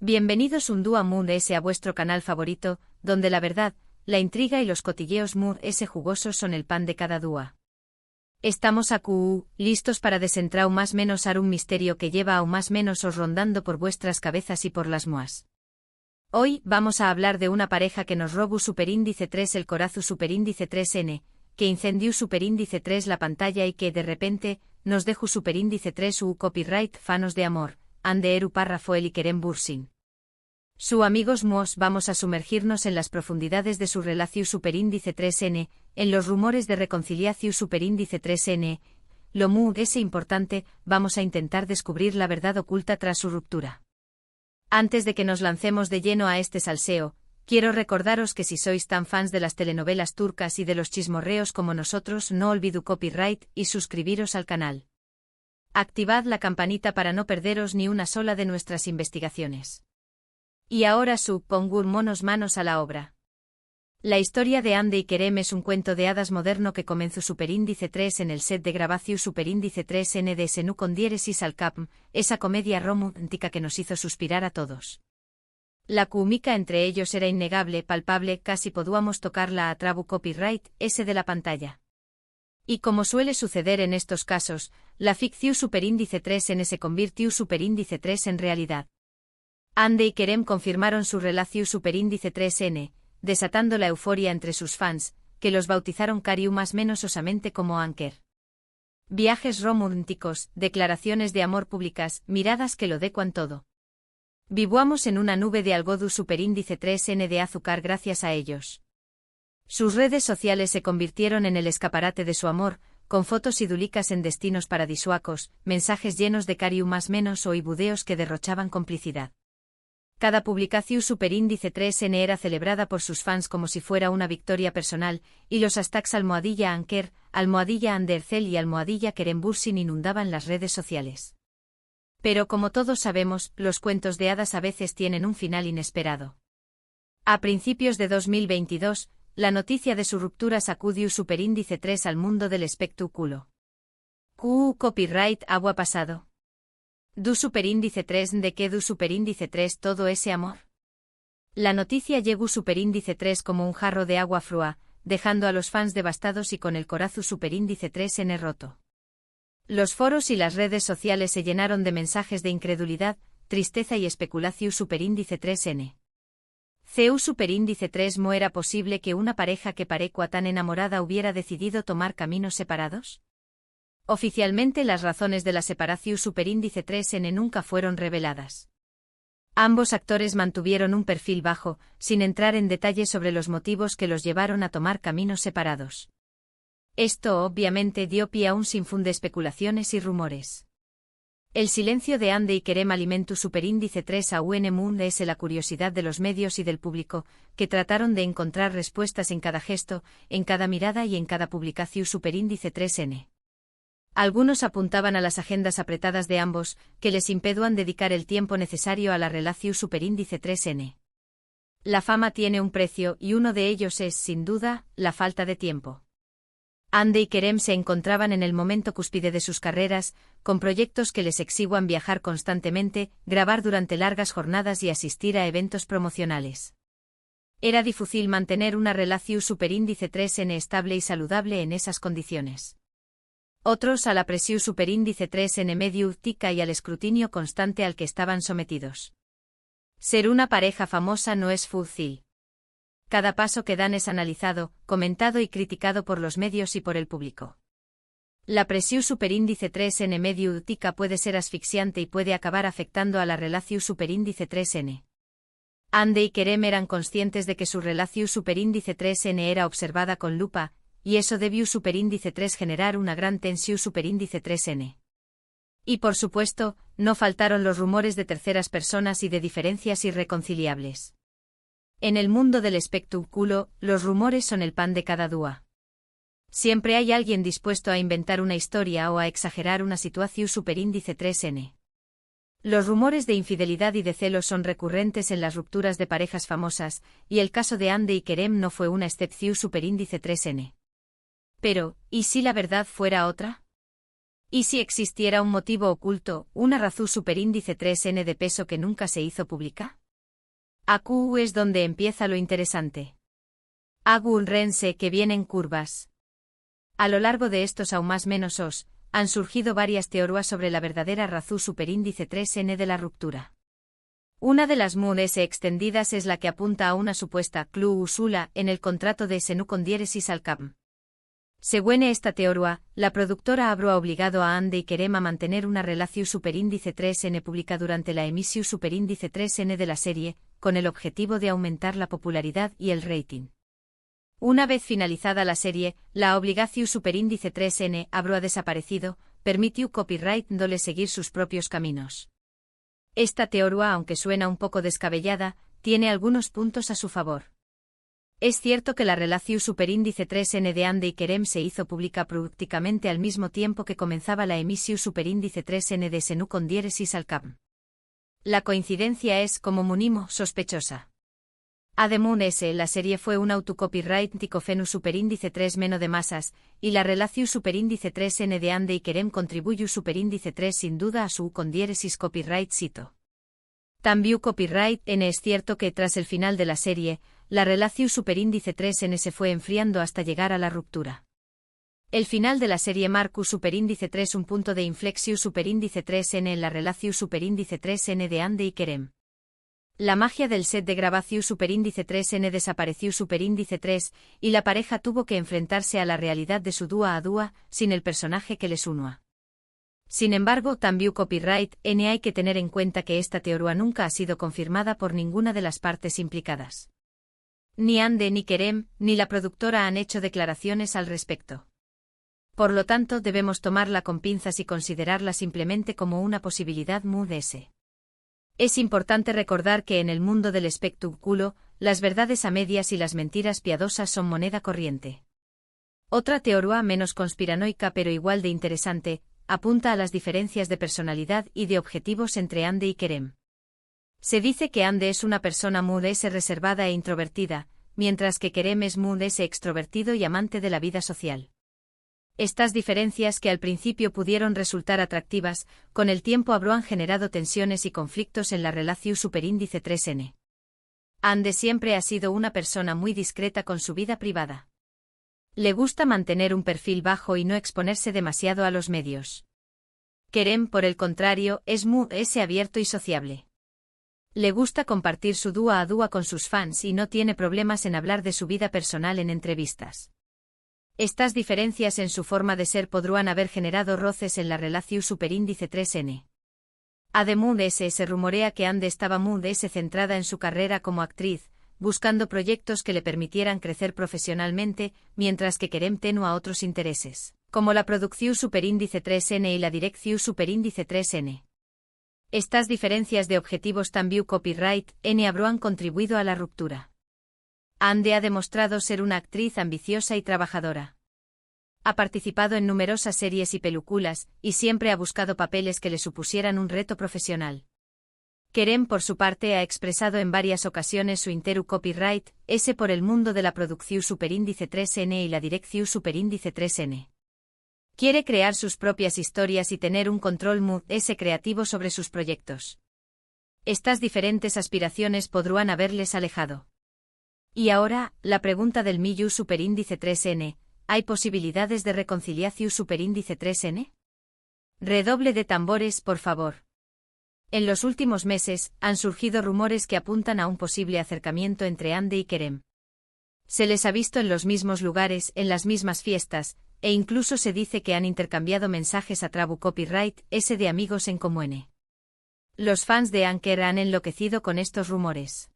Bienvenidos un día a Moon S a vuestro canal favorito, donde la verdad, la intriga y los cotilleos Moon S jugosos son el pan de cada día. Estamos aquí, listos para desentrar más menos un misterio que lleva aún más menos os rondando por vuestras cabezas y por las moas. Hoy vamos a hablar de una pareja que nos robó superíndice 3 el corazu superíndice 3N, que incendió superíndice 3 la pantalla y que de repente nos dejó superíndice 3 u copyright fanos de amor. Ande eru párrafo el Ikerem Bursin. Su amigos Mos vamos a sumergirnos en las profundidades de su relación superíndice 3N, en los rumores de reconciliación superíndice 3N, lo mu ese importante, vamos a intentar descubrir la verdad oculta tras su ruptura. Antes de que nos lancemos de lleno a este salseo, quiero recordaros que si sois tan fans de las telenovelas turcas y de los chismorreos como nosotros, no olvidéis copyright y suscribiros al canal. Activad la campanita para no perderos ni una sola de nuestras investigaciones. Y ahora pongur monos manos a la obra. La historia de Hande y Kerem es un cuento de hadas moderno que comenzó superíndice 3 en el set de grabación superíndice 3N de Senú con diéresis al capm, esa comedia romántica que nos hizo suspirar a todos. La química entre ellos era innegable, palpable, casi podíamos tocarla a trabu copyright, ese de la pantalla. Y como suele suceder en estos casos, la ficción superíndice 3N se convirtió superíndice 3 en realidad. Hande y Kerem confirmaron su relación superíndice 3N, desatando la euforia entre sus fans, que los bautizaron cariu más menos osamente como Anker. Viajes románticos, declaraciones de amor públicas, miradas que lo decuan todo. Vivuamos en una nube de algodú superíndice 3N de azúcar gracias a ellos. Sus redes sociales se convirtieron en el escaparate de su amor, con fotos idílicas en destinos paradisuacos, mensajes llenos de cariu más menos o ibudeos que derrochaban complicidad. Cada publicación superíndice 3N era celebrada por sus fans como si fuera una victoria personal, y los hashtags almohadilla Anker, almohadilla Andercel y almohadilla Kerem Bursin inundaban las redes sociales. Pero como todos sabemos, los cuentos de hadas a veces tienen un final inesperado. A principios de 2022, la noticia de su ruptura sacudió superíndice 3 al mundo del espectáculo. Copyright agua pasado. Du superíndice 3 de que du superíndice 3 todo ese amor. La noticia llegó superíndice 3 como un jarro de agua fría, dejando a los fans devastados y con el corazu superíndice 3N roto. Los foros y las redes sociales se llenaron de mensajes de incredulidad, tristeza y especulación superíndice 3N. CU superíndice 3 ¿mo era posible que una pareja que parecua tan enamorada hubiera decidido tomar caminos separados? Oficialmente las razones de la separación superíndice 3N nunca fueron reveladas. Ambos actores mantuvieron un perfil bajo, sin entrar en detalles sobre los motivos que los llevaron a tomar caminos separados. Esto obviamente dio pie a un sinfín de especulaciones y rumores. El silencio de Hande y Kerem alimentó superíndice 3 a UN Moon es la curiosidad de los medios y del público, que trataron de encontrar respuestas en cada gesto, en cada mirada y en cada publicación superíndice 3N. Algunos apuntaban a las agendas apretadas de ambos, que les impedían dedicar el tiempo necesario a la relación superíndice 3N. La fama tiene un precio y uno de ellos es, sin duda, la falta de tiempo. Hande y Kerem se encontraban en el momento cúspide de sus carreras, con proyectos que les exiguan viajar constantemente, grabar durante largas jornadas y asistir a eventos promocionales. Era difícil mantener una relación superíndice 3N estable y saludable en esas condiciones. Otros a la presión superíndice 3N mediática y al escrutinio constante al que estaban sometidos. Ser una pareja famosa no es fácil. Cada paso que dan es analizado, comentado y criticado por los medios y por el público. La presión superíndice 3N mediática puede ser asfixiante y puede acabar afectando a la relación superíndice 3N. Hande y Kerem eran conscientes de que su relación superíndice 3N era observada con lupa, y eso debió superíndice 3 generar una gran tensión superíndice 3N. Y por supuesto, no faltaron los rumores de terceras personas y de diferencias irreconciliables. En el mundo del espectáculo, los rumores son el pan de cada día. Siempre hay alguien dispuesto a inventar una historia o a exagerar una situación superíndice 3N. Los rumores de infidelidad y de celos son recurrentes en las rupturas de parejas famosas, y el caso de Hande y Kerem no fue una excepción superíndice 3N. Pero, ¿y si la verdad fuera otra? ¿Y si existiera un motivo oculto, una razón superíndice 3n de peso que nunca se hizo pública? Aquí es donde empieza lo interesante. Agun rense que vienen curvas. A lo largo de estos aún más menos os, han surgido varias teorías sobre la verdadera razón superíndice 3n de la ruptura. Una de las muy extendidas es la que apunta a una supuesta cláusula en el contrato de Senu con diéresis al CAPM. Según esta teoría, la productora habrá obligado a Ande y Kerem a mantener una relación superíndice 3n pública durante la emisión superíndice 3n de la serie, con el objetivo de aumentar la popularidad y el rating. Una vez finalizada la serie, la obligación superíndice 3n habrá desaparecido, permitió copyright dole seguir sus propios caminos. Esta teoría, aunque suena un poco descabellada, tiene algunos puntos a su favor. Es cierto que la relación superíndice 3n de Ande y Kerem se hizo pública prácticamente al mismo tiempo que comenzaba la emisión superíndice 3n de Senu con diéresis al CAPM. La coincidencia es, como mínimo, sospechosa. Además, la serie fue un autocopyright ticofenu superíndice 3 menos de masas, y la relación superíndice 3n de Ande y Kerem contribuye superíndice 3 sin duda a su con diéresis copyright cito. También copyright n es cierto que tras el final de la serie, la relación superíndice 3n se fue enfriando hasta llegar a la ruptura. El final de la serie marcó superíndice 3 un punto de inflexión superíndice 3n en la relación superíndice 3n de Ande y Kerem. La magia del set de grabación superíndice 3n desapareció superíndice 3, y la pareja tuvo que enfrentarse a la realidad de su dúa a dúa, sin el personaje que les unía. Sin embargo, también copyright n hay que tener en cuenta que esta teoría nunca ha sido confirmada por ninguna de las partes implicadas. Ni Ande ni Kerem, ni la productora han hecho declaraciones al respecto. Por lo tanto, debemos tomarla con pinzas y considerarla simplemente como una posibilidad muy. Es importante recordar que en el mundo del espectáculo, las verdades a medias y las mentiras piadosas son moneda corriente. Otra teoría menos conspiranoica pero igual de interesante, apunta a las diferencias de personalidad y de objetivos entre Ande y Kerem. Se dice que Ande es una persona muy reservada e introvertida, mientras que Kerem es muy extrovertido y amante de la vida social. Estas diferencias que al principio pudieron resultar atractivas, con el tiempo habrán generado tensiones y conflictos en la relación superíndice 3n. Ande siempre ha sido una persona muy discreta con su vida privada. Le gusta mantener un perfil bajo y no exponerse demasiado a los medios. Kerem, por el contrario, es muy abierto y sociable. Le gusta compartir su dúa a dúa con sus fans y no tiene problemas en hablar de su vida personal en entrevistas. Estas diferencias en su forma de ser podrían haber generado roces en la relación superíndice 3n. Además, se rumorea que Ande estaba muy centrada en su carrera como actriz, buscando proyectos que le permitieran crecer profesionalmente, mientras que Kerem tenía otros intereses, como la producción superíndice 3n y la dirección superíndice 3n. Estas diferencias de objetivos también copyright n habrán contribuido a la ruptura. Ande ha demostrado ser una actriz ambiciosa y trabajadora. Ha participado en numerosas series y películas, y siempre ha buscado papeles que le supusieran un reto profesional. Kerem, por su parte, ha expresado en varias ocasiones su interés copyright, por el mundo de la producción superíndice 3n y la dirección superíndice 3n. Quiere crear sus propias historias y tener un control muy creativo sobre sus proyectos. Estas diferentes aspiraciones podrían haberles alejado. Y ahora, la pregunta del millón superíndice 3n, ¿hay posibilidades de reconciliación superíndice 3n? Redoble de tambores, por favor. En los últimos meses, han surgido rumores que apuntan a un posible acercamiento entre Ande y Kerem. Se les ha visto en los mismos lugares, en las mismas fiestas, e incluso se dice que han intercambiado mensajes a través copyright de amigos en común. Los fans de Anker han enloquecido con estos rumores.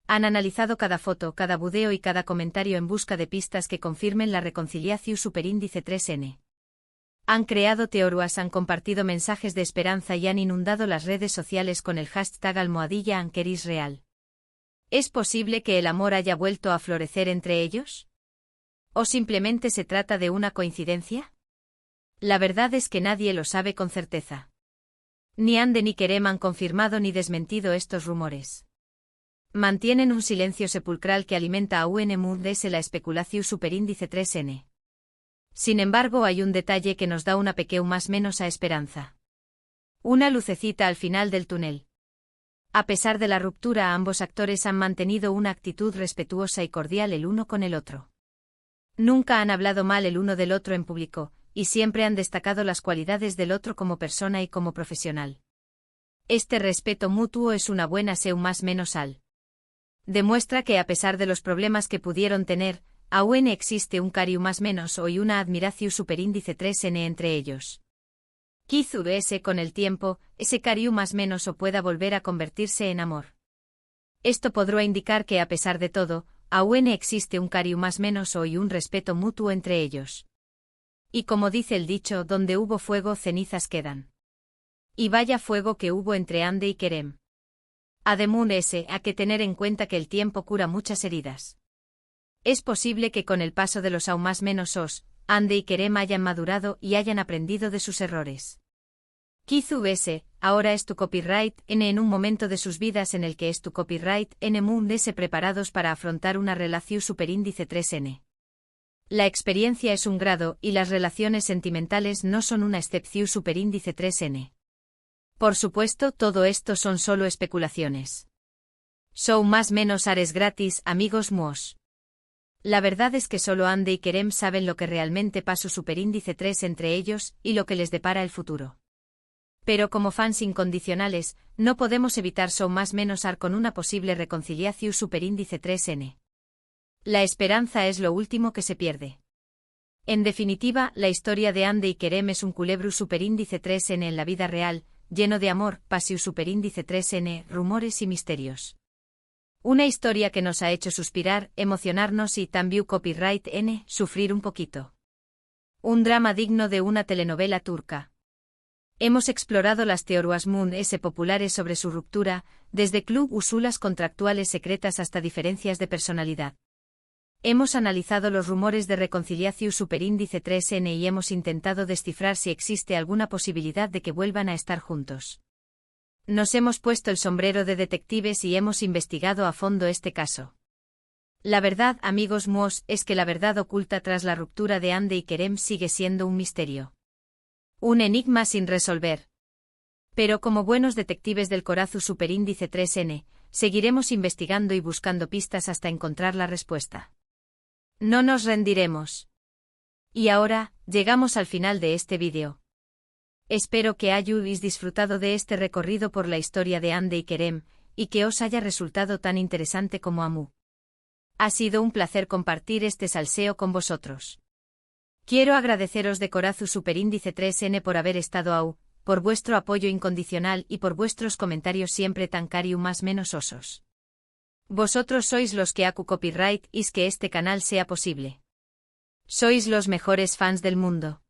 Han analizado cada foto, cada video y cada comentario en busca de pistas que confirmen la reconciliación superíndice 3n. Han creado teorías, han compartido mensajes de esperanza y han inundado las redes sociales con el hashtag #AnkerIsReal. ¿Es posible que el amor haya vuelto a florecer entre ellos? ¿O simplemente se trata de una coincidencia? La verdad es que nadie lo sabe con certeza. Ni Ande ni Kerem han confirmado ni desmentido estos rumores. Mantienen un silencio sepulcral que alimenta a la especulación superíndice 3n. Sin embargo, hay un detalle que nos da una pequeña más menos a esperanza. Una lucecita al final del túnel. A pesar de la ruptura, ambos actores han mantenido una actitud respetuosa y cordial el uno con el otro. Nunca han hablado mal el uno del otro en público, y siempre han destacado las cualidades del otro como persona y como profesional. Este respeto mutuo es una buena seu más menos al. Demuestra que a pesar de los problemas que pudieron tener, aún existe un cariu más menos o y una admiración superíndice 3n entre ellos. Quizás con el tiempo, ese cariu más menos o pueda volver a convertirse en amor. Esto podrá indicar que a pesar de todo, aún existe un cariu más menos o y un respeto mutuo entre ellos. Y como dice el dicho, donde hubo fuego cenizas quedan. Y vaya fuego que hubo entre Ande y Kerem. Además hay que tener en cuenta que el tiempo cura muchas heridas. Es posible que con el paso de los aún más menos Ande y Kerem hayan madurado y hayan aprendido de sus errores. Quizás ahora es tu copyright en un momento de sus vidas en el que es tu copyright mundo preparados para afrontar una relación superíndice 3n. La experiencia es un grado y las relaciones sentimentales no son una excepción superíndice 3n. Por supuesto, todo esto son solo especulaciones. Son más menos ares gratis, amigos muos. La verdad es que solo Ande y Kerem saben lo que realmente pasó superíndice 3 entre ellos y lo que les depara el futuro. Pero como fans incondicionales, no podemos evitar son más menos ar con una posible reconciliación superíndice 3n. La esperanza es lo último que se pierde. En definitiva, la historia de Ande y Kerem es un culebru superíndice 3n en la vida real, lleno de amor, pasión superíndice 3n, rumores y misterios. Una historia que nos ha hecho suspirar, emocionarnos y también copyright n, sufrir un poquito. Un drama digno de una telenovela turca. Hemos explorado las teorías populares sobre su ruptura, desde club usulas contractuales secretas hasta diferencias de personalidad. Hemos analizado los rumores de reconciliación superíndice 3n y hemos intentado descifrar si existe alguna posibilidad de que vuelvan a estar juntos. Nos hemos puesto el sombrero de detectives y hemos investigado a fondo este caso. La verdad, amigos muos, es que la verdad oculta tras la ruptura de Ande y Kerem sigue siendo un misterio. Un enigma sin resolver. Pero como buenos detectives del corazón superíndice 3n, seguiremos investigando y buscando pistas hasta encontrar la respuesta. No nos rendiremos. Y ahora, llegamos al final de este vídeo. Espero que hayáis disfrutado de este recorrido por la historia de Ande y Kerem, y que os haya resultado tan interesante como a mí. Ha sido un placer compartir este salseo con vosotros. Quiero agradeceros de corazón superíndice 3n por haber estado ahí, por vuestro apoyo incondicional y por vuestros comentarios siempre tan cariu más menos osos. Vosotros sois los que hacu copyright y que este canal sea posible. Sois los mejores fans del mundo.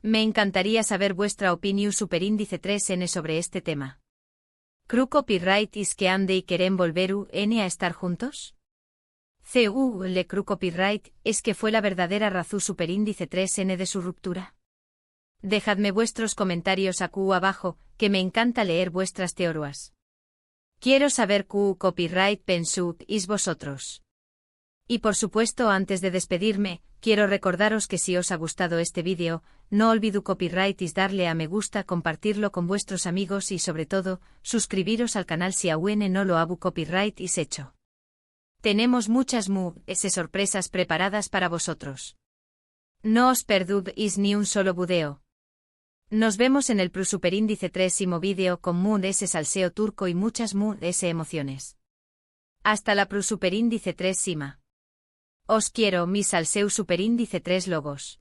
Me encantaría saber vuestra opinión superíndice 3n sobre este tema. ¿Cru copyright is que Ande y Kerem volveru a estar juntos? Le cru copyright es que fue la verdadera razón superíndice 3n de su ruptura. Dejadme vuestros comentarios aquí abajo, que me encanta leer vuestras teorías. Quiero saber qué copyright pensáis vosotros. Y por supuesto, antes de despedirme, quiero recordaros que si os ha gustado este vídeo, no olvidéis copyright y darle a me gusta, compartirlo con vuestros amigos y sobre todo, suscribiros al canal si aún no lo habu copyright y hecho. Tenemos muchas sorpresas preparadas para vosotros. No os perdéis ni un solo video. Nos vemos en el superíndice 3º vídeo con salseo turco y muchas emociones. Hasta la superíndice 3 Os quiero, mi salseu superíndice 3 logos.